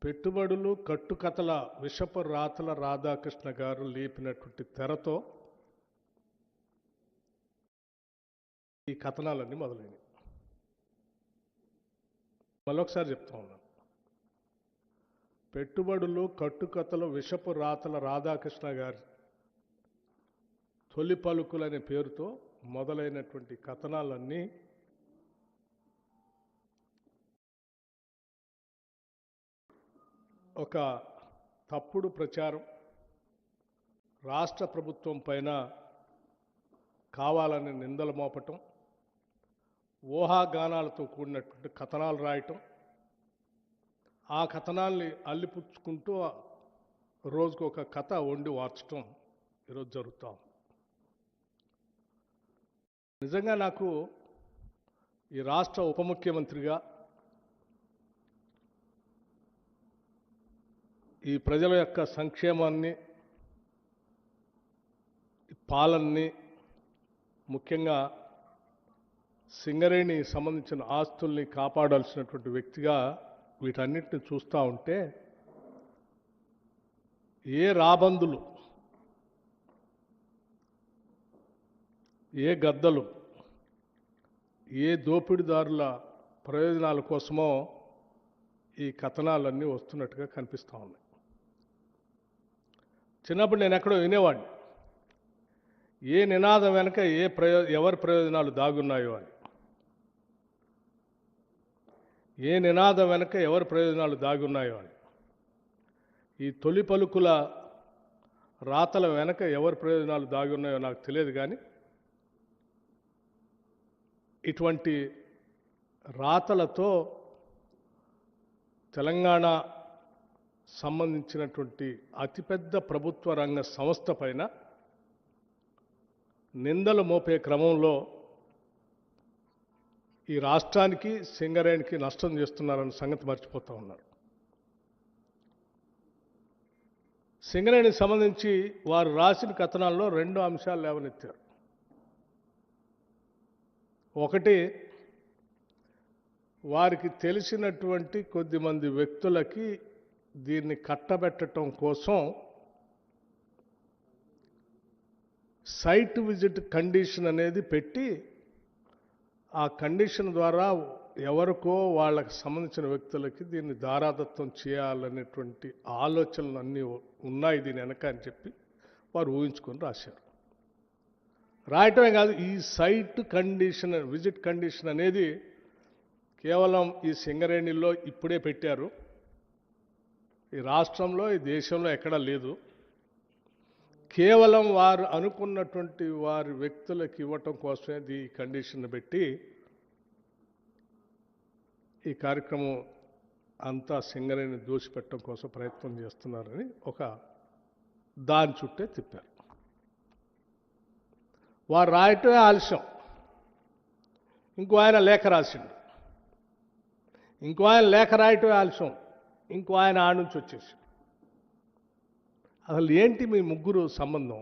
పెట్టుబడులు కట్టుకథల విషపు రాతల రాధాకృష్ణ గారు లేపినటువంటి తెరతో ఈ కథనాలన్నీ మొదలైనవి. మరొకసారి చెప్తా ఉన్నాను. పెట్టుబడులు కట్టుకథలు విషపు రాతల రాధాకృష్ణ గారి తొలి పలుకులనే పేరుతో మొదలైనటువంటి కథనాలన్నీ ఒక తప్పుడు ప్రచారం, రాష్ట్ర ప్రభుత్వం పైన కావాలని నిందలు మోపటం, ఊహాగానాలతో కూడినటువంటి కథనాలు రాయటం, ఆ కథనాల్ని అల్లిపుచ్చుకుంటూ రోజుకు ఒక కథ వండి వార్చటం ఈరోజు జరుగుతాం. నిజంగా నాకు ఈ రాష్ట్ర ఉప ముఖ్యమంత్రిగా ఈ ప్రజల యొక్క సంక్షేమాన్ని, పాలనని, ముఖ్యంగా సింగరేణి సంబంధించిన ఆస్తుల్ని కాపాడాల్సినటువంటి వ్యక్తిగా వీటన్నిటిని చూస్తూ ఉంటే ఏ రాబందులు, ఏ గద్దలు, ఏ దోపిడీదారుల ప్రయోజనాల కోసమో ఈ కథనాలన్నీ వస్తున్నట్టుగా కనిపిస్తూ ఉన్నాయి. చిన్నప్పుడు నేను ఎక్కడో వినేవాడిని, ఏ నినాదం వెనక ఎవరి ప్రయోజనాలు దాగున్నాయో అని. ఏ నినాదం వెనక ఎవరి ప్రయోజనాలు దాగున్నాయో అని. ఈ తొలి పలుకుల రాతల వెనక ఎవరి ప్రయోజనాలు దాగున్నాయో నాకు తెలియదు, కానీ ఇటువంటి రాతలతో తెలంగాణ సంబంధించినటువంటి అతిపెద్ద ప్రభుత్వ రంగ సంస్థ పైన నిందలు మోపే క్రమంలో ఈ రాష్ట్రానికి, సింగరేణికి నష్టం చేస్తున్నారన్న సంగతి మర్చిపోతూ ఉన్నారు. సింగరేణికి సంబంధించి వారు రాసిన కథనాల్లో 2 అంశాలు లేవనెత్తారు. ఒకటి, వారికి తెలిసినటువంటి కొద్దిమంది వ్యక్తులకి దీన్ని కట్టబెట్టడం కోసం సైట్ విజిట్ కండిషన్ అనేది పెట్టి, ఆ కండిషన్ ద్వారా ఎవరికో వాళ్ళకి సంబంధించిన వ్యక్తులకి దీన్ని దారాదత్తం చేయాలనేటువంటి ఆలోచనలు అన్నీ ఉన్నాయి దీని వెనక అని చెప్పి వారు ఊహించుకొని రాశారు. రాయటమే కాదు, ఈ సైట్ కండిషన్, విజిట్ కండిషన్ అనేది కేవలం ఈ సింగరేణిలో ఇప్పుడే పెట్టారు. ఈ రాష్ట్రంలో, ఈ దేశంలో ఎక్కడా లేదు. కేవలం వారు అనుకున్నటువంటి వారి వ్యక్తులకు ఇవ్వటం కోసమే ఈ కండిషన్ పెట్టి ఈ కార్యక్రమం అంతా సింగరేణిని దోసిపెట్టడం కోసం ప్రయత్నం చేస్తున్నారని ఒక దాని చుట్టే తిప్పారు. వారు రాయటమే ఆలస్యం. ఇంకో ఆయన లేఖ రాసిండు, ఇంకో ఆయన లేఖ రాయటమే ఆలస్యం, ఇంకో ఆయన ఆడ నుంచి వచ్చేసి. అసలు ఏంటి మీ ముగ్గురు సంబంధం?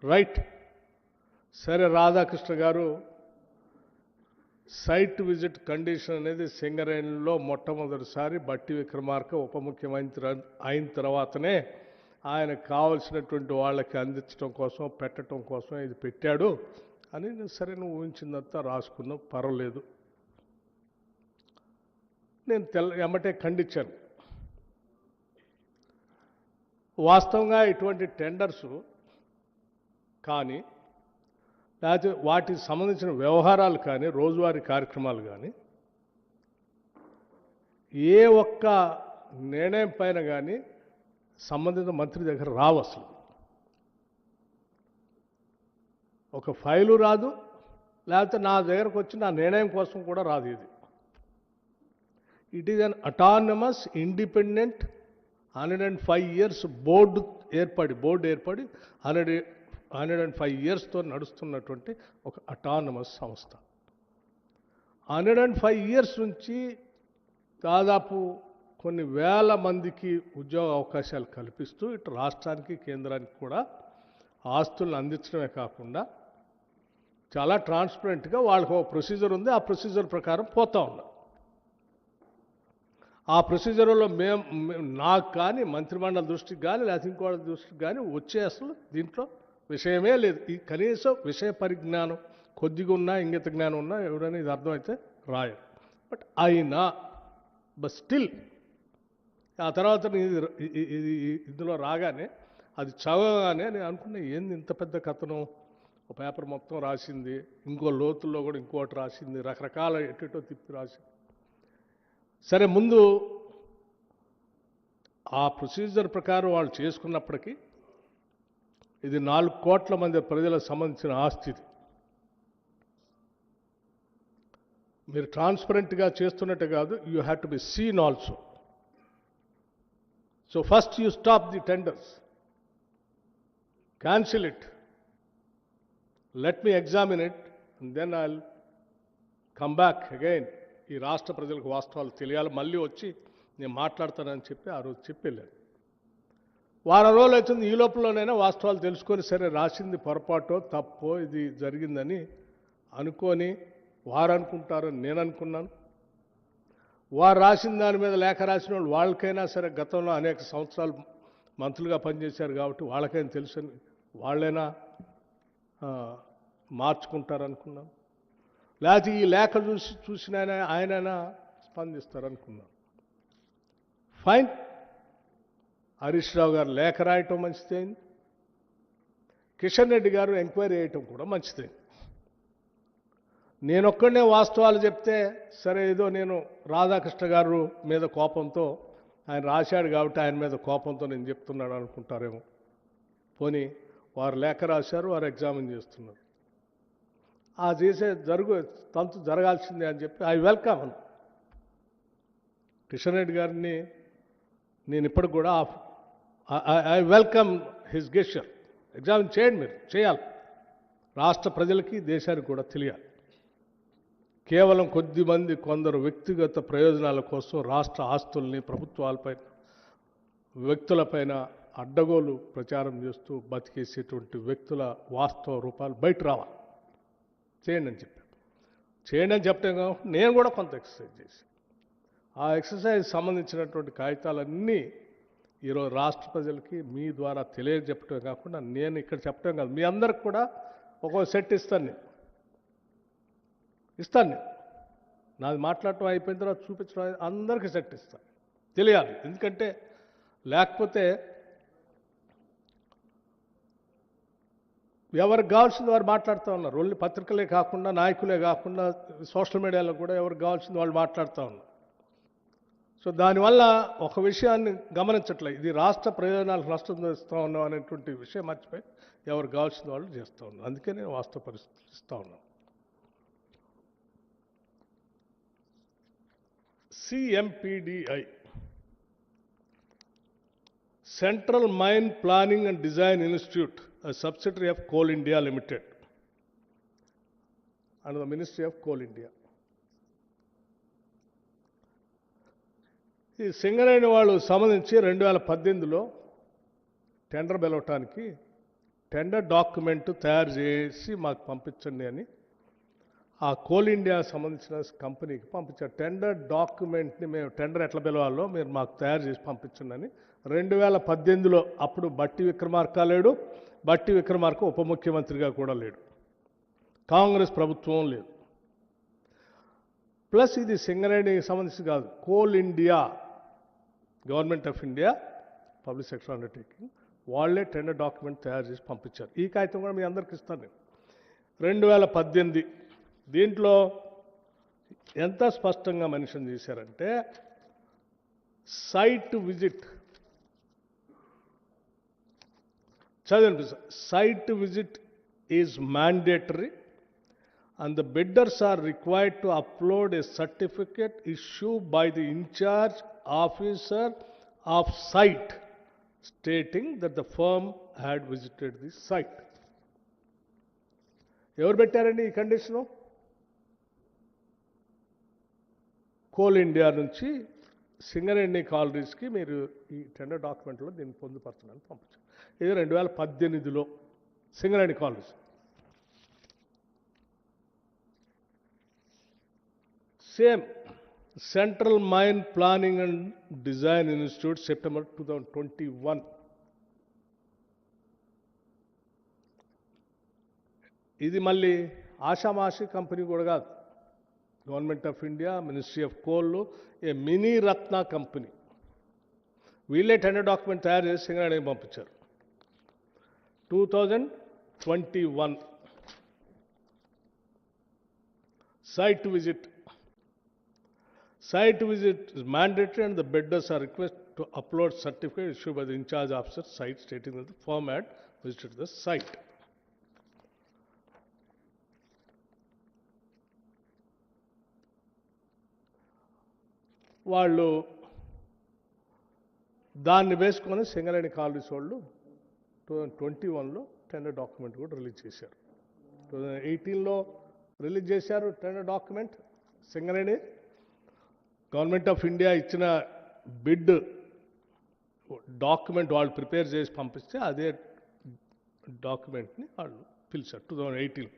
రైట్, సరే, రాధాకృష్ణ గారు సైట్ విజిట్ కండిషన్ అనేది సింగరేణిలో మొట్టమొదటిసారి బట్టి విక్రమార్క ఉప ముఖ్యమంత్రి అయిన తర్వాతనే ఆయనకు కావలసినటువంటి వాళ్ళకి అందించడం కోసం, పెట్టడం కోసం ఇది పెట్టాడు అని సరే నువ్వు ఊహించిందంతా రాసుకున్నావు, పర్వాలేదు. నేను ఎమ్మటే ఖండించాను. వాస్తవంగా ఇటువంటి టెండర్సు కానీ, లేకపోతే వాటికి సంబంధించిన వ్యవహారాలు కానీ, రోజువారీ కార్యక్రమాలు కానీ ఏ ఒక్క నిర్ణయం పైన కానీ సంబంధిత మంత్రి దగ్గర రావు. అసలు ఒక ఫైలు రాదు, లేకపోతే నా దగ్గరకు వచ్చి నా నిర్ణయం కోసం కూడా రాదు. ఇది it is an autonomous, independent 105 years board ఏర్పడి 105 yearsతో నడుస్తున్నటువంటి ఒక అటానమస్ సంస్థ. 105 years నుంచి దాదాపు కొన్ని వేల మందికి ఉద్యోగ అవకాశాలు కల్పిస్తూ ఇటు రాష్ట్రానికి, కేంద్రానికి కూడా ఆస్తులను అందించడమే కాకుండా చాలా ట్రాన్స్పరెంట్గా వాళ్ళకు ఒక ప్రొసీజర్ ఉంది, ఆ ప్రొసీజర్ ప్రకారం పోతా ఉన్నారు. ఆ ప్రొసీజర్లో నాకు కానీ మంత్రిమండలి దృష్టికి కానీ లేకపోతే ఇంకోటి దృష్టికి కానీ వచ్చే అసలు దీంట్లో విషయమే లేదు. ఈ కనీసం విషయ పరిజ్ఞానం కొద్దిగా ఉన్నా ఇంగిత జ్ఞానం ఉన్నా ఎవరైనా ఇది అర్థమైతే రాయరు. బట్ అయినా స్టిల్ ఆ తర్వాత ఇందులో రాగానే అది చదవగానే నేను అనుకున్నా ఏంది ఇంత పెద్ద కథనం, ఒక పేపర్ మొత్తం రాసింది, ఇంకో లోతుల్లో కూడా ఇంకోటి రాసింది, రకరకాల ఎటో తిప్పి రాసింది. సరే ముందు ఆ ప్రొసీజర్ ప్రకారం వాళ్ళు చేసుకున్నప్పటికీ ఇది 4 కోట్ల మంది ప్రజలకు సంబంధించిన ఆస్తి. మీరు ట్రాన్స్పరెంట్గా చేస్తున్నట్టు కాదు, you have to be seen also. So first you stop the tenders, cancel it, let me examine it, and then I'll come back again. ఈ రాష్ట్ర ప్రజలకు వాస్తవాలు తెలియాలి, మళ్ళీ వచ్చి నేను మాట్లాడతానని చెప్పి ఆ రోజు చెప్పి వెళ్ళాను. వారం రోజులు అవుతుంది, ఈ లోపలనైనా వాస్తవాలు తెలుసుకొని సరే రాసింది పొరపాటో తప్పో ఇది జరిగిందని అనుకొని వారు అనుకుంటారని నేను అనుకున్నాను. వారు రాసిన దాని మీద లేఖ రాసిన వాళ్ళు వాళ్ళకైనా సరే గతంలో అనేక సంవత్సరాలు మంత్రులుగా పనిచేశారు కాబట్టి వాళ్ళకైనా తెలుసని వాళ్ళైనా మార్చుకుంటారనుకున్నాను. లేకపోతే ఈ లేఖ చూసిన ఆయనైనా స్పందిస్తారనుకున్నాను. ఫైన్, హరీష్ రావు గారు లేఖ రాయటం మంచిదైంది, కిషన్ రెడ్డి గారు ఎంక్వైరీ చేయటం కూడా మంచిదైంది. నేనొక్కడనే వాస్తవాలు చెప్తే సరే ఏదో నేను రాధాకృష్ణ గారు మీద కోపంతో ఆయన రాశాడు కాబట్టి ఆయన మీద కోపంతో నేను చెప్తున్నాడు అనుకుంటారేమో. పోనీ వారు లేఖ రాశారు, వారు ఎగ్జామిన్ చేస్తున్నారు, ఆ చేసే తంతు జరగాల్సిందే అని చెప్పి ఐ వెల్కమ్ కిషన్ రెడ్డి గారిని. నేను ఇప్పటికి కూడా I welcome his gesture. Examine చేయండి, మీరు చేయాలి, రాష్ట్ర ప్రజలకి దేశానికి కూడా తెలియాలి. కేవలం కొద్దిమంది కొందరు వ్యక్తిగత ప్రయోజనాల కోసం రాష్ట్ర ఆస్తుల్ని ప్రభుత్వాలపై వ్యక్తులపైన అడ్డగోలు ప్రచారం చేస్తూ బతికేసేటువంటి వ్యక్తుల వాస్తవ రూపాలు బయట రావాలి. చేయండి అని చెప్పాను. చేయండి అని చెప్పడం కాకుండా నేను కూడా కొంత ఎక్సర్సైజ్ చేసి ఆ ఎక్సర్సైజ్ సంబంధించినటువంటి కాగితాలన్నీ ఈరోజు రాష్ట్ర ప్రజలకి మీ ద్వారా తెలియజెప్పటమే కాకుండా నేను ఇక్కడ చెప్పడం కాదు, మీ అందరికి కూడా ఒక్కో సెట్ ఇస్తాను. నాది మాట్లాడటం అయిపోయిన తర్వాత చూపించడం అందరికీ సెట్ ఇస్తాను, తెలియాలి. ఎందుకంటే లేకపోతే ఎవరికి కావాల్సింది వారు మాట్లాడుతూ ఉన్నారు. ఓన్లీ పత్రికలే కాకుండా, నాయకులే కాకుండా, సోషల్ మీడియాలో కూడా ఎవరికి కావాల్సింది వాళ్ళు మాట్లాడుతూ ఉన్నారు. సో దానివల్ల ఒక విషయాన్ని గమనించట్లేదు, ఇది రాష్ట్ర ప్రయోజనాలకు నష్టం చేస్తూ ఉన్నాం అనేటువంటి విషయం మర్చిపోయి ఎవరికి కావాల్సింది వాళ్ళు చేస్తూ ఉన్నారు. అందుకే నేను వాస్తవ పరిస్థితి ఇస్తూ ఉన్నాను. CMPDI, Central Mine Planning and Design Institute, a subsidiary of Coal India Limited, under the Ministry of Coal India. ఈ సింగరేణి వాళ్ళు సంబంధించి 2018లో టెండర్ పిలవటానికి టెండర్ డాక్యుమెంట్ తయారు చేసి మాకు పంపించండి అని ఆ కోల్ ఇండియా సంబంధించిన కంపెనీకి పంపించారు. టెండర్ డాక్యుమెంట్ని మేము టెండర్ ఎట్లా పిలవాలో మీరు మాకు తయారు చేసి పంపించండి అని 2018లో. అప్పుడు బట్టి విక్రమార్క లేడు, బట్టి విక్రమార్క ఉప ముఖ్యమంత్రిగా కూడా లేడు, కాంగ్రెస్ ప్రభుత్వం లేదు. ప్లస్ ఇది సింగరేణికి సంబంధించి కాదు, coal India, government of India public sector undertaking, వాళ్ళే టెండర్ డాక్యుమెంట్ తయారు చేసి పంపించారు. ఈ కాగితం కూడా మీ అందరికి ఇస్తాను నేను. 2018 దీంట్లో ఎంత స్పష్టంగా మెన్షన్ చేశారంటే, సైట్ విజిట్ చదివండి. Site visit is mandatory and the bidders are required to upload a certificate issued by the incharge officer of site stating that the firm had visited the site. ఎవరు పెట్టారండి ఈ condition? Coal India నుంచి సింగరేణి కాలరీస్కి మీరు ఈ tender డాక్యుమెంట్లో దీన్ని పొందుపరచడానికి పంపించారు. ఇది 2018లో Singareni Collieries. Same Central Mine Planning and Design Institute, September 2021. ఇది మళ్ళీ ఆషామాషి కంపెనీ కూడా కాదు. Government of India, ministry of coal, A mini Ratna company. వీళ్ళే టెండర్ డాక్యుమెంట్ తయారు చేసి సింగరేణికి పంపించారు. 2021. Site visit. Site visit is mandatory and the bidders are requested to upload certificate issued by the in-charge officer site stating that the firm had visited the site. వాళ్ళు దాన్ని వేసుకొని Singareni colonies వాళ్ళు 2021లో tender document కూడా release చేశారు. 2018లో release చేశారు tender document. Singareni government of India ఇచ్చిన bid document వాళ్ళు prepare చేసి పంపిస్తే అదే డాక్యుమెంట్ని వాళ్ళు పిలిచారు 2018.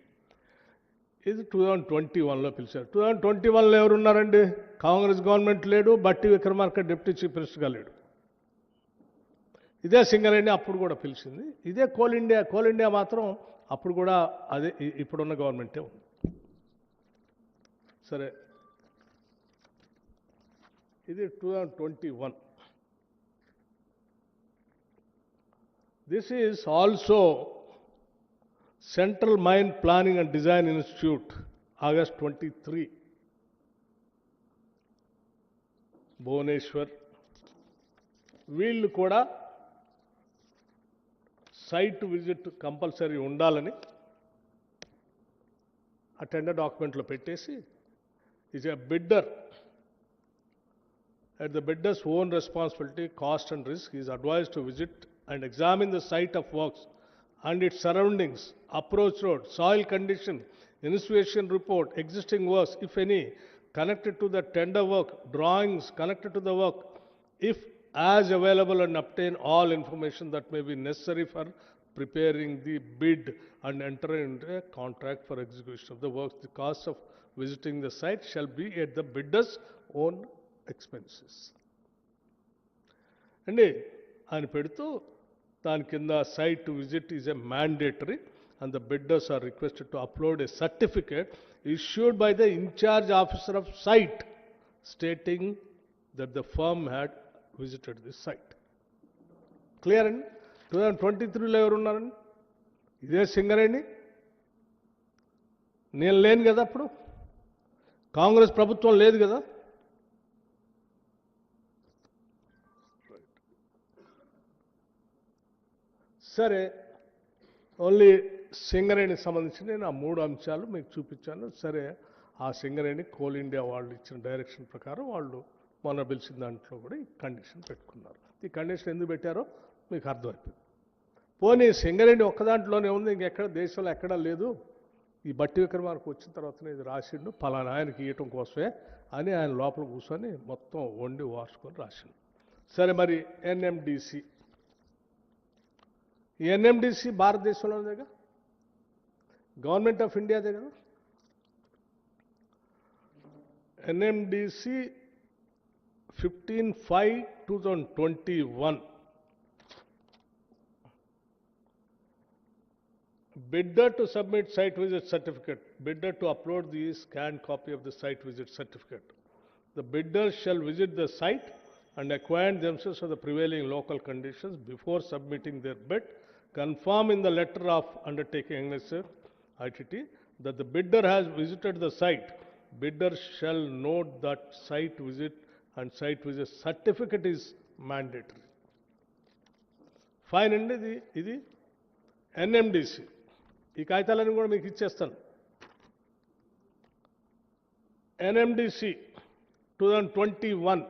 ఇది 2021లో పిలిచారు. 2021లో ఎవరున్నారండి? కాంగ్రెస్ గవర్నమెంట్ లేడు, బట్టి విక్రమార్క డిప్యూటీ చీఫ్ మినిస్టర్గా లేడు. ఇదే సింగరేణి అప్పుడు కూడా పిలిచింది. ఇదే కోల్ ఇండియా. కోల్ ఇండియా మాత్రం అప్పుడు కూడా అదే ఇప్పుడున్న గవర్నమెంటే ఉంది. సరే, ఇది 2021. This is also central mine planning and design institute, August 23, Bhubaneswar. వీళ్ళు కూడా సైట్ విజిట్ కంపల్సరీ ఉండాలని ఆ టెండర్ డాక్యుమెంట్లో పెట్టేసి, is a bidder at the bidder's own responsibility, cost and risk, he is advised to visit and examine the site of works and its surroundings, approach road, soil condition, inspection report, existing works, if any, connected to the tender work, drawings connected to the work, if as available, and obtain all information that may be necessary for preparing the bid and enter into a contract for execution of the works. The cost of visiting the site shall be at the bidder's own expenses. అండి అని పెడుతూ దాని కింద site visit is a mandatory and the bidders are requested to upload a certificate issued by the in-charge officer of site stating that the firm had visited this site. Clear అండి? 2023లో ఎవరున్నారండి? ఇదే సింగరేణి. నేను లేను కదా అప్పుడు, కాంగ్రెస్ ప్రభుత్వం లేదు కదా. సరే, ఓన్లీ సింగరేణికి సంబంధించి నేను ఆ 3 అంశాలు మీకు చూపించాను. సరే, ఆ సింగరేణి కోల్ ఇండియా వాళ్ళు ఇచ్చిన డైరెక్షన్ ప్రకారం వాళ్ళు మొన్న పిలిచిన దాంట్లో కూడా ఈ కండిషన్ పెట్టుకున్నారు. ఈ కండిషన్ ఎందుకు పెట్టారో మీకు అర్థమైపోయింది. పోనీ సింగరేణి ఒక్క దాంట్లోనే ఉంది, ఇంకెక్కడ దేశంలో ఎక్కడా లేదు. ఈ బట్టి విక్రమార్క వచ్చిన తర్వాతనే ఇది రాసిండు, పలానా ఆయనకి ఇవ్వటం కోసమే అని ఆయన లోపల కూర్చొని మొత్తం వండి వార్చుకొని రాసిండు. సరే, మరి ఎన్ఎండిసి. ఈ ఎన్ఎండిసి భారతదేశంలోనేగా, గవర్నమెంట్ ఆఫ్ ఇండియాదే కదా. NMDC 15/5/2021. Bidder to submit site visit certificate. Bidder to upload the scanned copy of the site visit certificate. The bidders shall visit the site and acquaint themselves with the prevailing local conditions before submitting their bid. Confirm in the letter of undertaking ITT that the bidder has visited the site. Bidder shall note that site visit and site visit certificate is mandatory. Fine అండి. ఇది NMDC. ఈ కాగితాలను కూడా మీకు ఇచ్చేస్తాను. NMDC 2021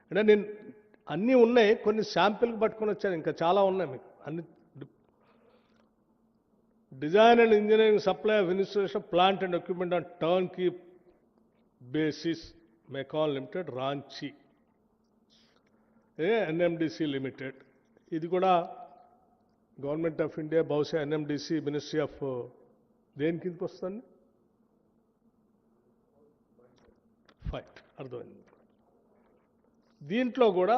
అంటే నేను అన్నీ ఉన్నాయి, కొన్ని శాంపిల్కి పట్టుకొని వచ్చాను, ఇంకా చాలా ఉన్నాయి మీకు అన్ని. Design and engineering supply of installation plant and equipment on turnkey basis, MECON Limited, Ranchi, NMDC Limited. ఇది కూడా గవర్నమెంట్ ఆఫ్ ఇండియా, బహుశా ఎన్ఎండిసి మినిస్ట్రీ ఆఫ్ దేని కిందకి వస్తుంది? ఫైన్, అర్థమైంది. దీంట్లో కూడా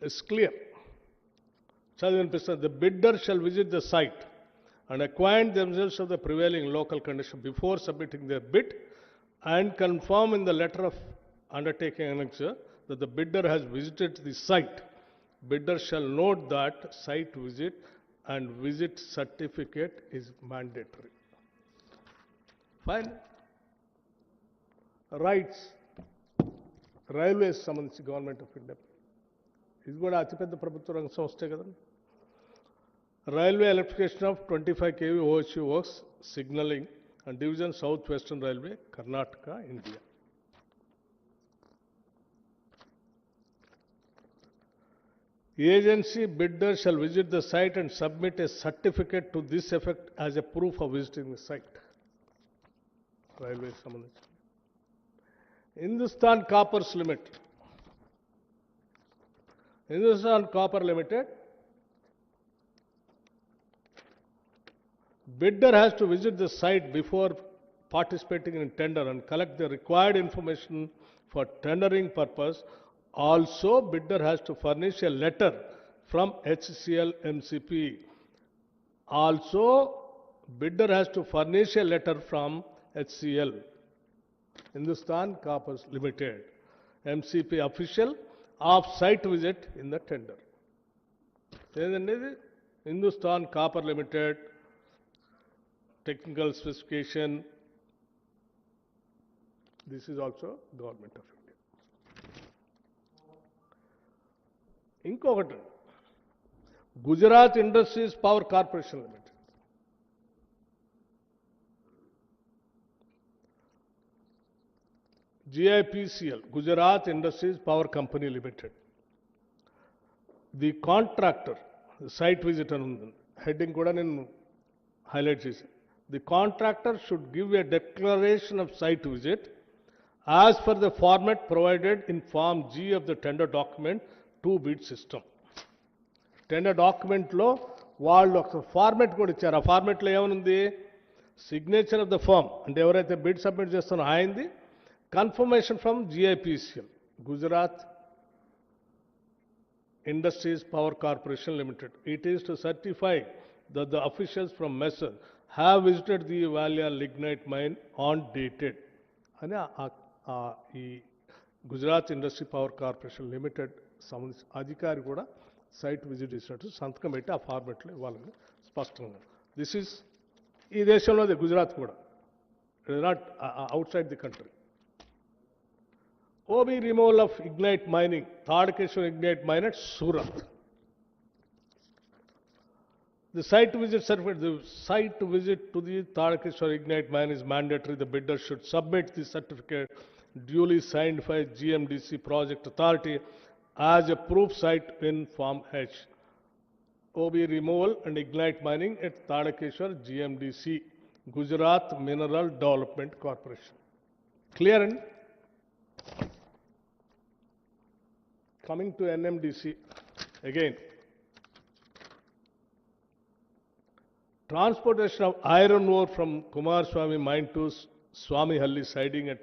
ఇట్స్ క్లియర్, చదివినిపిస్తుంది. The bidder shall visit the site and acquaint themselves of the prevailing local condition before submitting their bid and confirm in the letter of undertaking annexure that the bidder has visited the site. Bidder shall note that site visit and visit certificate is mandatory. Fine. Rights. Railways సంబంధించి government of India, ఇది కూడా అతిపెద్ద ప్రభుత్వ రంగ సంస్థే కదండి. Railway electrification of 25 kV OHV works, signaling and division South Western Railway, Karnataka, India. Agency bidder shall visit the site and submit a certificate to this effect as a proof of visiting the site. Railway సంబంధించి. Hindustan Coppers Limited. Hindustan Copper Limited, bidder has to visit the site before participating in tender and collect the required information for tendering purpose. Also, bidder has to furnish a letter from HCL MCP. Also, bidder has to furnish a letter from HCL, Hindustan Coppers Limited, MCP official of site visit in the tender. Hindustan Copper Limited, technical specification, this is also Government of India. ఇంకొకటి Gujarat industries power corporation limited, GIPCL, Gujarat industries power company limited. The contractor site visit అని ఉంది, heading కూడా నేను highlight చేశాను. The contractor should give a declaration of site visit as per the format provided in Form G of the tender document to bid system. Tender డాక్యుమెంట్లో వాళ్ళు ఒక format కూడా ఇచ్చారు. ఆ ఫార్మెట్లో ఏమనుంది? సిగ్నేచర్ ఆఫ్ ద ఫార్మ్, అంటే ఎవరైతే బిడ్ సబ్మిట్ చేస్తారో ఆయనది, confirmation from GIPCL, Gujarat industries power corporation limited. It is to certify that the officials from MESSER have visited the Valia lignite mine on dated అని ఈ Gujarat industry power corporation limited సంబంధించిన అధికారి కూడా site visit చేసినట్టు సంతకం పెట్టి ఆ ఫార్మెట్లో ఇవ్వాలని స్పష్టంగా. దిస్ ఈజ్ ఈ దేశంలోది, గుజరాత్ కూడా, it is not out side the country. OB removal of ignite mining, Tadakeshwar ignite mine at Surat. The site visit certificate, the site visit to the Tadakeshwar ignite mine is mandatory. The bidder should submit the certificate duly signed by GMDC project authority as a proof site in Form H. OB removal and ignite mining at Tadakeshwar GMDC, Gujarat Mineral Development Corporation. Clear? And coming to NMDC again. Transportation of iron ore from Kumaraswamy mine to Swamihalli siding at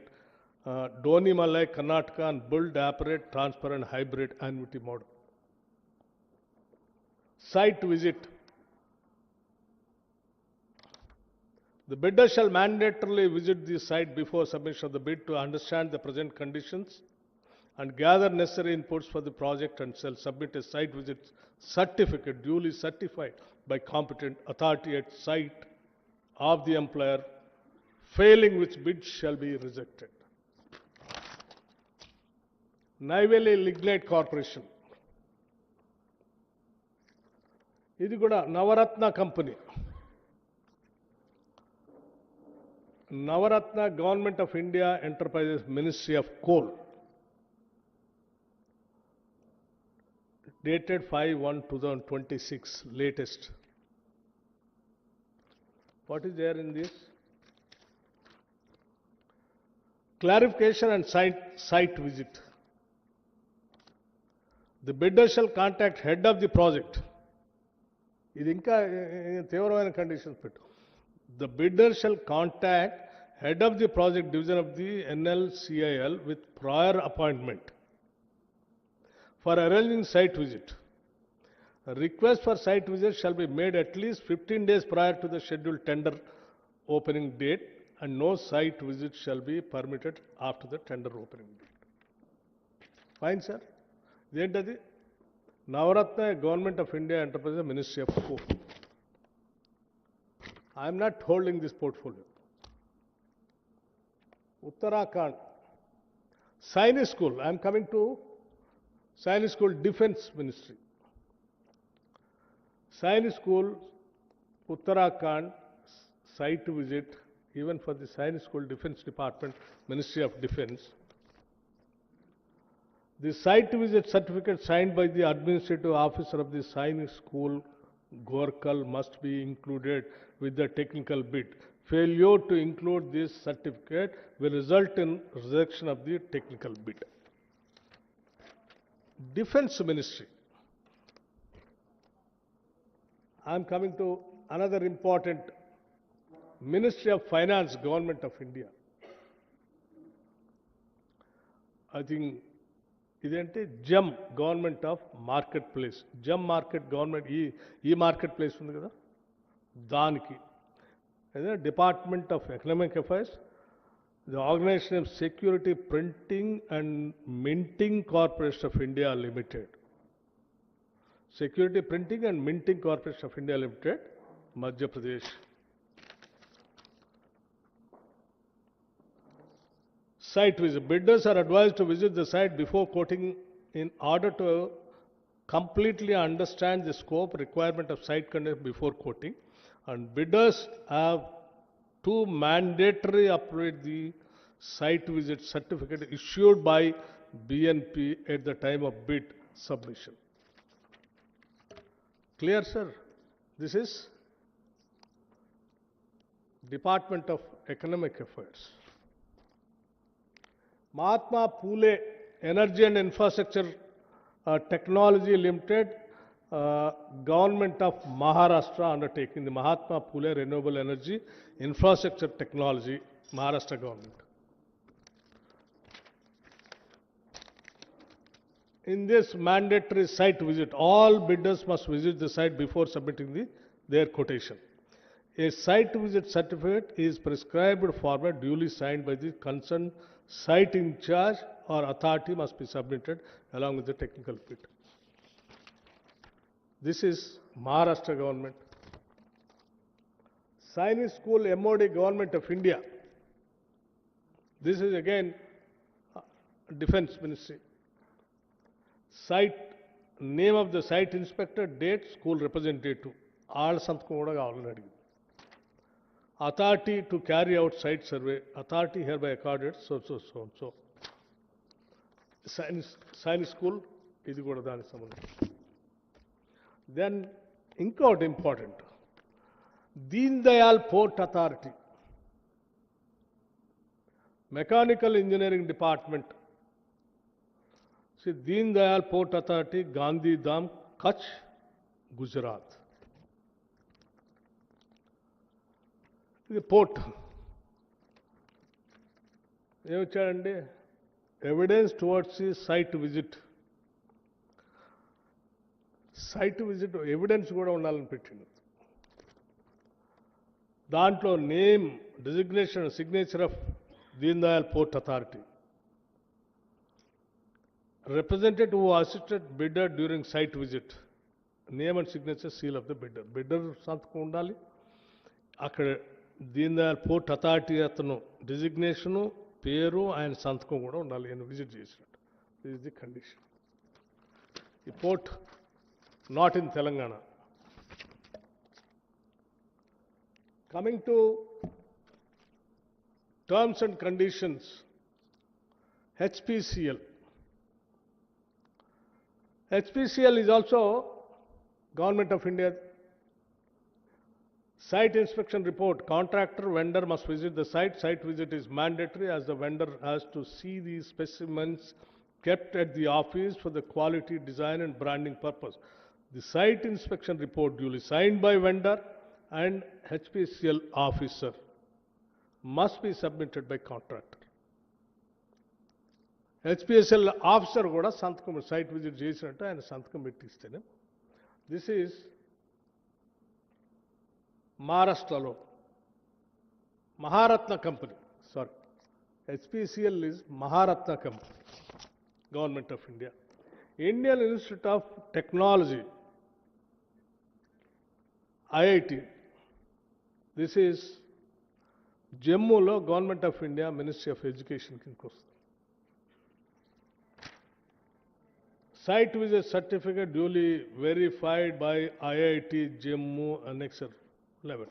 Donimalai, Karnataka, and build, operate, transfer and hybrid annuity model. Site visit. The bidder shall mandatorily visit the site before submission of the bid to understand the present conditions and gather necessary inputs for the project, and shall submit a site visit certificate duly certified by competent authority at site of the employer, failing which bid shall be rejected. Neyveli Lignite Corporation, ఇది కూడా Navratna company. Navratna Government of India enterprises Ministry of Coal, dated 5/1/2026, latest. What is there in this? Clarification and site visit. The bidder shall contact head of the project. ఇది ఇంకా తీవ్రమైన conditions పెట్టు. The bidder shall contact head of the project division of the NLCIL with prior appointment for arranging site visit. A request for site visit shall be made at least 15 days prior to the scheduled tender opening date, and no site visit shall be permitted after the tender opening date. Fine, sir. Identadi Navaratna Government of India Enterprise Ministry of Coal. I am not holding this portfolio. Uttarakhand Sainik School. I am coming to Sainik School Defence Ministry. Sainik School, Uttarakhand, site visit, even for the Sainik School Defence Department, Ministry of Defence. The site visit certificate signed by the administrative officer of the Sainik School, Gorkal, must be included with the technical bid. Failure to include this certificate will result in rejection of the technical bid. Defence Ministry. I am coming to another important Ministry of Finance, Government of India. I think ఇదేంటి GeM government of marketplace, GeM market government e marketplace ఉంది కదా, దానికి అదే department of economic affairs, the organisation of security printing and minting corporation of India limited, security printing and minting corporation of India limited, Madhya Pradesh. Site visit. Bidders are advised to visit the site before quoting in order to completely understand the scope requirement of site conduct before quoting. And bidders have to mandatory upload the site visit certificate issued by BNP at the time of bid submission. Clear, sir? This is Department of Economic Affairs. Mahatma Phule Energy and Infrastructure Technology Limited, Government of Maharashtra undertaking, the Mahatma Phule Renewable Energy Infrastructure Technology, Maharashtra Government. In this mandatory site visit, all bidders must visit the site before submitting their quotation. A site visit certificate is prescribed format duly signed by the concerned site in charge or authority must be submitted along with the technical bid. This is Maharashtra government. Sainik School MOD Government of India. This is again Defence Ministry. Site, name of the site inspector, date, school representative. All సంతకం కూడా కావాలని అడిగింది. Authority to carry out site survey, authority hereby accorded, so. Sainik School, ఇది కూడా దానికి సంబంధించి. Then, ఇంకోటి important, Deen Dayal Port Authority, Mechanical Engineering Department. See, Deen Dayal Port Authority, Gandhidham, Kutch, Gujarat. ఇది పోర్ట్ ఏమిచ్చాడండి, evidence towards the site visit. Site visit evidence కూడా ఉండాలని పెట్టిండు. దాంట్లో name, designation, signature of Deen Dayal Port Authority, representative who assisted bidder during site visit, name and signature, seal of the bidder. Bidder సంతకం ఉండాలి, అక్కడ Deen Dayal Port Authority అతను designation, పేరు, ఆయన సంతకం కూడా ఉండాలి ఆయన విజిట్ చేసినట్టు. This is the condition. ఈ port not in Telangana. Coming to terms and conditions, HPCL. HPCL is also Government of India. Site inspection report. Contractor, vendor must visit the site. Site visit is mandatory as the vendor has to see the specimens kept at the office for the quality, design and branding purpose. The site inspection report duly signed by vendor and HPCL officer must be submitted by contractor. HPSL officer కూడా సంతకం site visit చేసినట్టు ఆయన సంతకం పెట్టిస్తేనే. This is మహారాష్ట్రలో Maharatna company, sorry, HPCL is Maharatna company, Government of India. Indian Institute of Technology, IIT, this is Jammulo, Government of India, Ministry of Education కిందకి వస్తుంది. Site visit certificate duly verified by IIT Jammu, Annexure 11.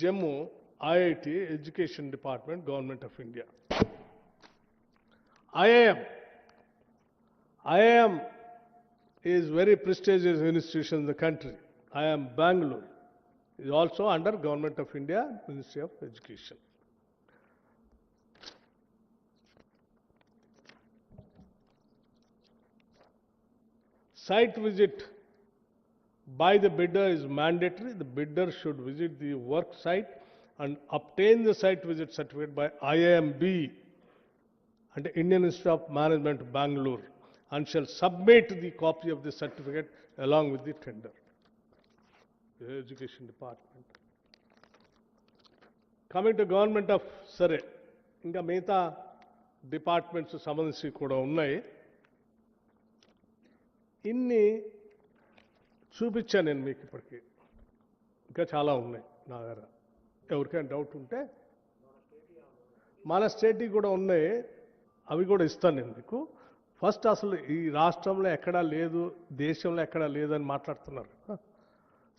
Jammu, IIT, Education Department, Government of India. IIM is very prestigious institution in the country. IIM Bangalore is also under Government of India, Ministry of Education. Site visit by the bidder is mandatory. The bidder should visit the work site and obtain the site visit certificate by IIMB and Indian Institute of Management, Bangalore, and shall submit the copy of the certificate along with the tender. The Education Department. Coming to Government of Sare, ఇంకా మిగతా departments సంబంధించి కూడా ఉన్నాయి. ఇన్ని చూపించాను నేను మీకు ఇప్పటికీ, ఇంకా చాలా ఉన్నాయి నా దగ్గర. ఎవరికైనా డౌట్ ఉంటే మన స్టేట్కి కూడా ఉన్నాయి, అవి కూడా ఇస్తాను నేను మీకు. ఫస్ట్ అసలు ఈ రాష్ట్రంలో ఎక్కడా లేదు, దేశంలో ఎక్కడా లేదని మాట్లాడుతున్నారు కదా.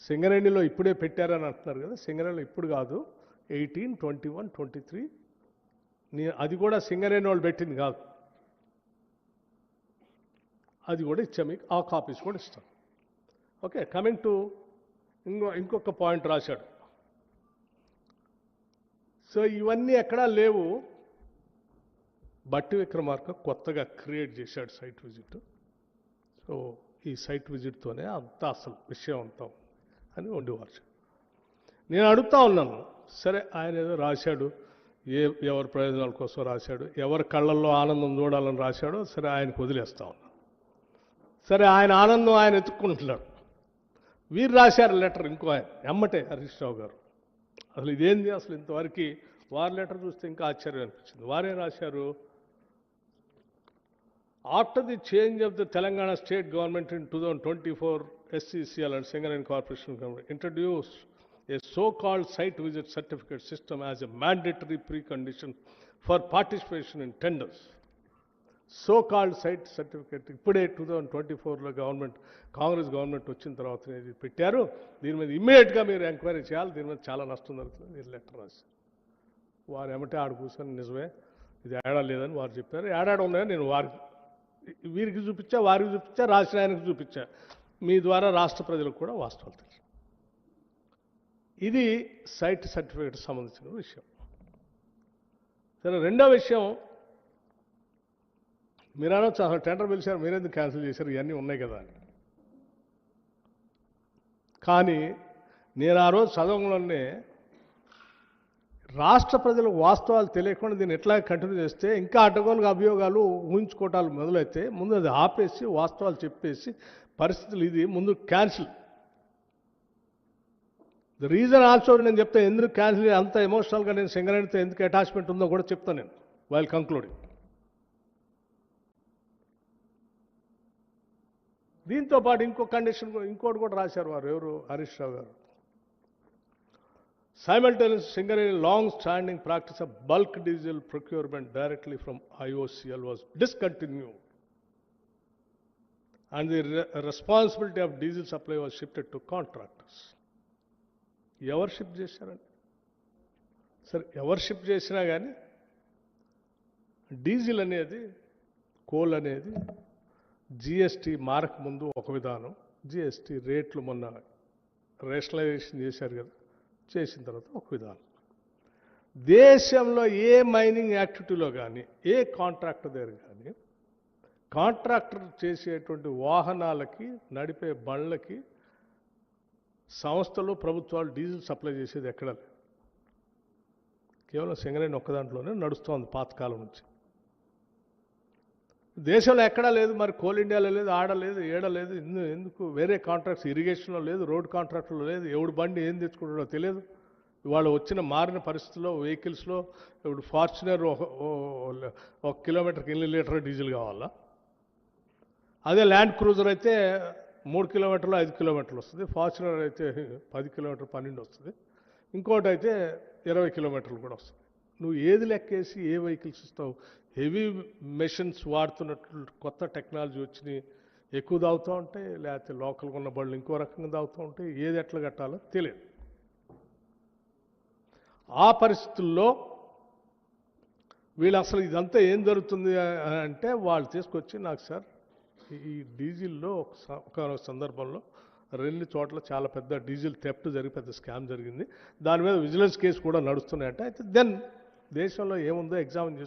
సింగరేణిలో ఇప్పుడే పెట్టారని అంటున్నారు కదా. సింగరేణిలో ఇప్పుడు కాదు, 18, 21, 23, అది కూడా సింగరేణి వాళ్ళు పెట్టింది కాదు. అది కూడా ఇచ్చా మీకు, ఆ కాపీస్ కూడా ఇస్తాను. ఓకే, కమింగ్ టు ఇంకొక పాయింట్ రాశాడు. సో ఇవన్నీ ఎక్కడా లేవు, బట్టి విక్రమార్క కొత్తగా క్రియేట్ చేశాడు సైట్ విజిట్. సో ఈ సైట్ విజిట్తోనే అంతా అసలు విషయం అంతా అని వండివారు. నేను అడుగుతా ఉన్నాను, సరే ఆయన ఏదో రాశాడు, ఎవరి ప్రయోజనాల కోసం రాశాడు, ఎవరి కళ్ళల్లో ఆనందం చూడాలని రాశాడో, సరే ఆయనకు వదిలేస్తా ఉన్నాను. సరే ఆయన ఆనందం ఆయన ఎత్తుక్కుంటున్నాడు. వీరు రాశారు లెటర్, ఇంకో ఆయన ఎమ్మటే హరీష్ రావు గారు. అసలు ఇదేంది, అసలు ఇంతవరకు వారి లెటర్ చూస్తే ఇంకా ఆశ్చర్యం అనిపించింది. వారేం రాశారు, after the change of the Telangana state government in 2024, SCCL and Singareni Corporation Government introduced a so-called site visit certificate system as a mandatory precondition for participation in tenders. So-called site certificate ఇప్పుడే 2024లో government, Congress government వచ్చిన తర్వాత ఇది పెట్టారు. దీని మీద ఇమ్మీడియట్గా మీరు enquiry చేయాలి, దీని మీద చాలా నష్టం జరుగుతుంది. మీరు లెటర్ రాశారు. వారు ఏమంటే ఆడు కూర్చొని నిజమే ఇది ఏడా లేదని వారు చెప్పారు. ఏడాడు ఉన్నాయని నేను వీరికి చూపించా, వారికి చూపించా, రాసిన ఆయనకు చూపించా. మీ ద్వారా రాష్ట్ర ప్రజలకు కూడా వాస్తవాలు తెలుసు. ఇది సైట్ సర్టిఫికేట్ సంబంధించిన విషయం. సరే, రెండో విషయం, మీరు అనొచ్చు అసలు టెండర్ పిలిచారు, మీరెందుకు క్యాన్సిల్ చేశారు, ఇవన్నీ ఉన్నాయి కదా అని. కానీ నేను ఆ రోజు చదవడంలోనే రాష్ట్ర ప్రజలకు వాస్తవాలు తెలియకుండా దీన్ని ఎట్లా కంటిన్యూ చేస్తే ఇంకా అడ్డగోలుగా అభియోగాలు ఊహించుకోవటాలు మొదలైతే ముందు అది ఆపేసి వాస్తవాలు చెప్పేసి పరిస్థితులు ఇది ముందు క్యాన్సిల్. ద రీజన్ ఆల్సో నేను చెప్తాను ఎందుకు క్యాన్సిల్, అంత ఎమోషనల్గా నేను సింగరేణితో ఎందుకు అటాచ్మెంట్ ఉందో కూడా చెప్తాను నేను వైల్ కంక్లూడింగ్. దీంతో పాటు ఇంకో కండిషన్ ఇంకోటి కూడా రాశారు వారు, ఎవరు, హరీష్ రావు గారు. Simultaneous Singareni long-standing practice of bulk diesel procurement directly from IOCL was discontinued, and the responsibility of diesel supply was shifted to contractors. ఎవరు షిఫ్ట్ చేశారండి? సరే, ఎవరు షిఫ్ట్ చేసినా కానీ డీజిల్ అనేది, కోల్ అనేది GST మారక ముందు ఒక విధానం, GST రేట్లు మొన్న రేషనలైజేషన్ చేశారు కదా, చేసిన తర్వాత ఒక విధానం. దేశంలో ఏ మైనింగ్ యాక్టివిటీలో కానీ, ఏ కాంట్రాక్టర్ దగ్గర కానీ, కాంట్రాక్టర్ చేసేటువంటి వాహనాలకి, నడిపే బండ్లకి సంస్థలు, ప్రభుత్వాలు డీజిల్ సప్లై చేసేది ఎక్కడ లేదు. కేవలం సింగరేణి ఒక్క దాంట్లోనే నడుస్తోంది పాతకాలం నుంచి. దేశంలో ఎక్కడా లేదు, మరి కోల్ ఇండియాలో లేదు, ఆడలేదు, ఏడలేదు. ఎందుకు వేరే కాంట్రాక్ట్స్ ఇరిగేషన్లో లేదు, రోడ్ కాంట్రాక్ట్లో లేదు, ఎవడు బండి ఏం తెచ్చుకుంటాడో తెలియదు. ఇవాళ వచ్చిన మారిన పరిస్థితుల్లో వెహికల్స్లో ఇప్పుడు ఫార్చునర్ ఒక కిలోమీటర్కి 8 లీటర్ డీజిల్ కావాలా? అదే ల్యాండ్ క్రూజర్ అయితే 3 కిలోమీటర్లు 5 కిలోమీటర్లు వస్తుంది, ఫార్చునర్ అయితే 10 కిలోమీటర్లు 12 వస్తుంది, ఇంకోటి అయితే 20 కిలోమీటర్లు కూడా వస్తుంది. నువ్వు ఏది లెక్కేసి ఏ వెహికల్స్ ఇస్తావు? హెవీ మెషిన్స్ వాడుతున్నట్లు కొత్త టెక్నాలజీ వచ్చి ఎక్కువ తాగుతూ ఉంటాయి, లేకపోతే లోకల్గా ఉన్న బళ్ళు ఇంకో రకంగా తాగుతూ ఉంటాయి. ఏది ఎట్లా కట్టాలో తెలియదు. ఆ పరిస్థితుల్లో వీళ్ళు అసలు ఇదంతా ఏం జరుగుతుంది అంటే వాళ్ళు తీసుకొచ్చి నాకు సార్ ఈ డీజిల్లో ఒక సందర్భంలో 2 చోట్ల చాలా పెద్ద డీజిల్ థెఫ్ట్ జరిగి పెద్ద స్కామ్ జరిగింది, దాని మీద విజిలెన్స్ కేసు కూడా నడుస్తున్నాయంటే, అయితే దెన్ దేశంలో ఏముందో ఎగ్జామిన్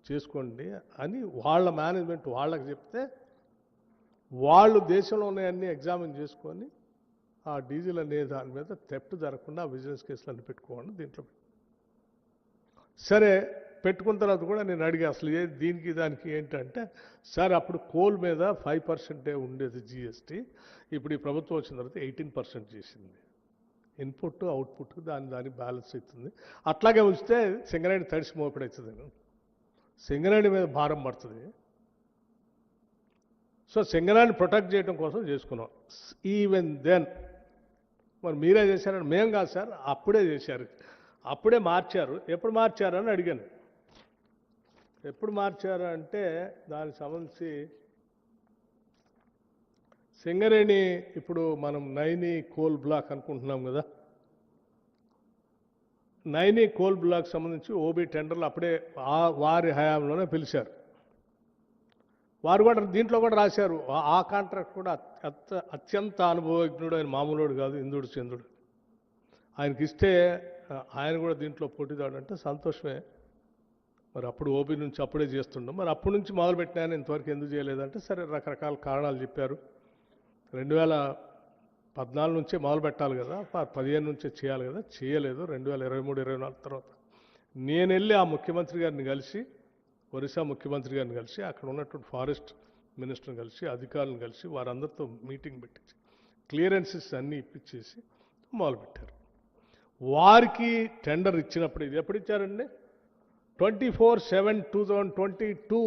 చేసుకోండి అని వాళ్ళ మేనేజ్మెంట్ వాళ్ళకి చెప్తే వాళ్ళు దేశంలో ఉన్నాయన్నీ ఎగ్జామిన్ చేసుకొని ఆ డీజిల్ అనే దాని మీద థెఫ్ట్ జరగకుండా విజిలెన్స్ కేసులు అన్ని పెట్టుకోండి దీంట్లో. సరే పెట్టుకున్న తర్వాత కూడా నేను అడిగా అసలు దీనికి దానికి ఏంటంటే, సార్ అప్పుడు కోల్ మీద 5% ఉండేది జిఎస్టీ, ఇప్పుడు ఈ ప్రభుత్వం వచ్చిన తర్వాత 18% చేసింది. ఇన్పుట్ అవుట్పుట్ దాని బ్యాలెన్స్ అవుతుంది. అట్లాగే ఉంచితే సింగరేణి తడిసి మోపిడవుతుంది, సింగరేణి మీద భారం పడుతుంది. సో సింగరేణి ప్రొటెక్ట్ చేయడం కోసం చేసుకున్నాం. ఈవెన్ దెన్ మరి మీరే చేశారని మేం కాదు సార్, అప్పుడే చేశారు, అప్పుడే మార్చారు. ఎప్పుడు మార్చారు అని అడిగాను. ఎప్పుడు మార్చారు అంటే దానికి సంబంధించి సింగరేణి ఇప్పుడు మనం నైని కోల్ బ్లాక్ అనుకుంటున్నాం కదా, నైని కోల్ బ్లాక్ సంబంధించి ఓబీ టెండర్లు అప్పుడే వారి హయాంలోనే పిలిచారు. వారు కూడా దీంట్లో కూడా రాశారు. ఆ కాంట్రాక్ట్ కూడా అత్యంత అనుభవజ్ఞుడు, ఆయన మామూలుడు కాదు, ఇంద్రుడు చంద్రుడు. ఆయనకి ఇస్తే ఆయన కూడా దీంట్లో పోటీదాడు అంటే సంతోషమే. మరి అప్పుడు ఓబీ నుంచి అప్పుడే చేస్తుండం, మరి అప్పటి నుంచి మొదలుపెట్టినాయని ఇంతవరకు ఎందుకు చేయలేదంటే, సరే రకరకాల కారణాలు చెప్పారు. 2014 నుంచే మొదలు పెట్టాలి కదా, 15 నుంచే చేయాలి కదా, చేయలేదు. 2023-24 తర్వాత నేను వెళ్ళి ఆ ముఖ్యమంత్రి గారిని కలిసి, ఒరిస్సా ముఖ్యమంత్రి గారిని కలిసి, అక్కడ ఉన్నటువంటి ఫారెస్ట్ మినిస్టర్ని కలిసి, అధికారులను కలిసి వారందరితో మీటింగ్ పెట్టించి క్లియరెన్సెస్ అన్నీ ఇప్పించేసి మొదలుపెట్టారు. వారికి టెండర్ ఇచ్చినప్పుడు, ఇది ఎప్పుడు ఇచ్చారండి? 24/7/2022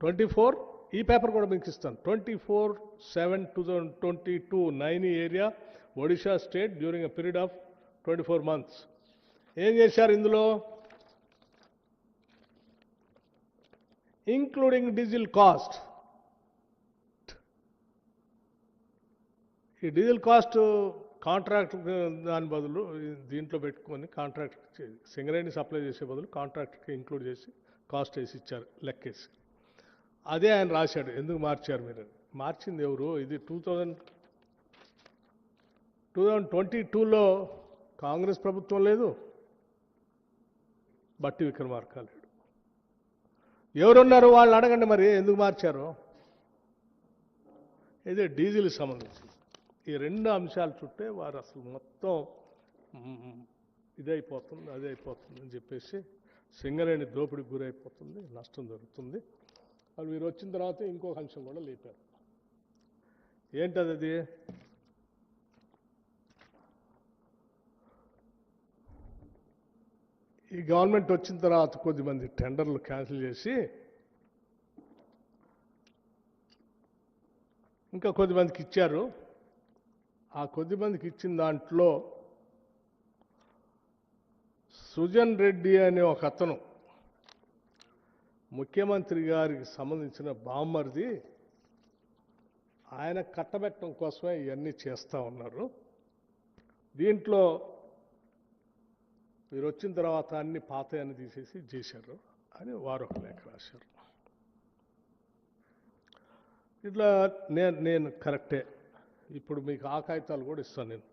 24 ఈ పేపర్ కూడా మీకు ఇస్తాను. 24/7/2022 Naini area Odisha state during a period of 24 months. ఏం చేశారు ఇందులో? Including diesel cost. ఈ డీజిల్ కాస్ట్ కాంట్రాక్ట్ దాని బదులు దీంట్లో పెట్టుకొని కాంట్రాక్ట్ సింగరేణి సప్లై చేసే బదులు కాంట్రాక్ట్కి ఇంక్లూడ్ చేసి కాస్ట్ వేసి ఇచ్చారు లెక్కేసి. అదే ఆయన రాశాడు. ఎందుకు మార్చారు మీరు? మార్చింది ఎవరు? ఇది 2022లో కాంగ్రెస్ ప్రభుత్వం లేదు, బట్టి విక్రమార్క లేడు. ఎవరున్నారు వాళ్ళు అడగండి మరి ఎందుకు మార్చారు. ఇదే డీజిల్ సంబంధించి ఈ 2 అంశాల చుట్టే వారు అసలు మొత్తం ఇదైపోతుంది, అదే అయిపోతుంది అని చెప్పేసి సింగరేణి దోపిడికి గురైపోతుంది, నష్టం జరుగుతుంది. వాళ్ళు మీరు వచ్చిన తర్వాత ఇంకొక అంశం కూడా లేపారు. ఏంటది? అది ఈ గవర్నమెంట్ వచ్చిన తర్వాత కొద్దిమంది టెండర్లు క్యాన్సిల్ చేసి ఇంకా కొద్దిమందికి ఇచ్చారు. ఆ కొద్దిమందికి ఇచ్చిన దాంట్లో సుజన్ రెడ్డి అనే ఒక అతను ముఖ్యమంత్రి గారికి సంబంధించిన బామ్మర్ది, ఆయన కట్టబెట్టడం కోసమే ఇవన్నీ చేస్తూ ఉన్నారు. దీంట్లో మీరు వచ్చిన తర్వాత అన్ని పాతయన్ని తీసేసి చేశారు అని వారు ఒక లేఖ రాశారు. ఇట్లా నేను కరెక్టే. ఇప్పుడు మీకు ఆ కాగితాలు కూడా ఇస్తాను నేను.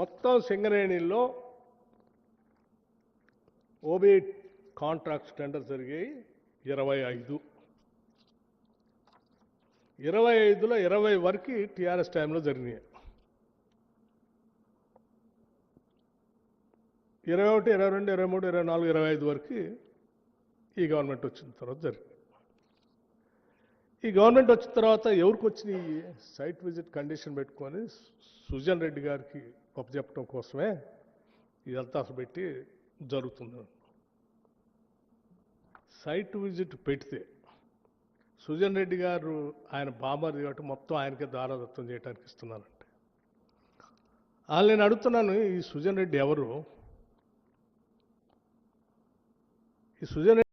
మొత్తం సింగరేణిలో ఓబీ కాంట్రాక్ట్స్ టెండర్ జరిగాయి 25. 25లో 20 వరకు టీఆర్ఎస్ టైంలో జరిగినాయి. 21, 22, 23, 24, 25 వరకు ఈ గవర్నమెంట్ వచ్చిన తర్వాత జరిగింది. ఈ గవర్నమెంట్ వచ్చిన తర్వాత ఎవరికి వచ్చినాయి? సైట్ విజిట్ కండిషన్ పెట్టుకొని సుజన్ రెడ్డి గారికి చెప్పడం కోసమే ఇదంతా అసలు పెట్టి జరుగుతుంది. సైట్ విజిట్ పెడితే సుజన్ రెడ్డి గారు ఆయన బామర్ది కాబట్టి మొత్తం ఆయనకే దారాదత్తం చేయడానికి ఇస్తున్నానంటే వాళ్ళు నేను అడుగుతున్నాను, ఈ సుజన్ రెడ్డి ఎవరు? ఈ సుజన్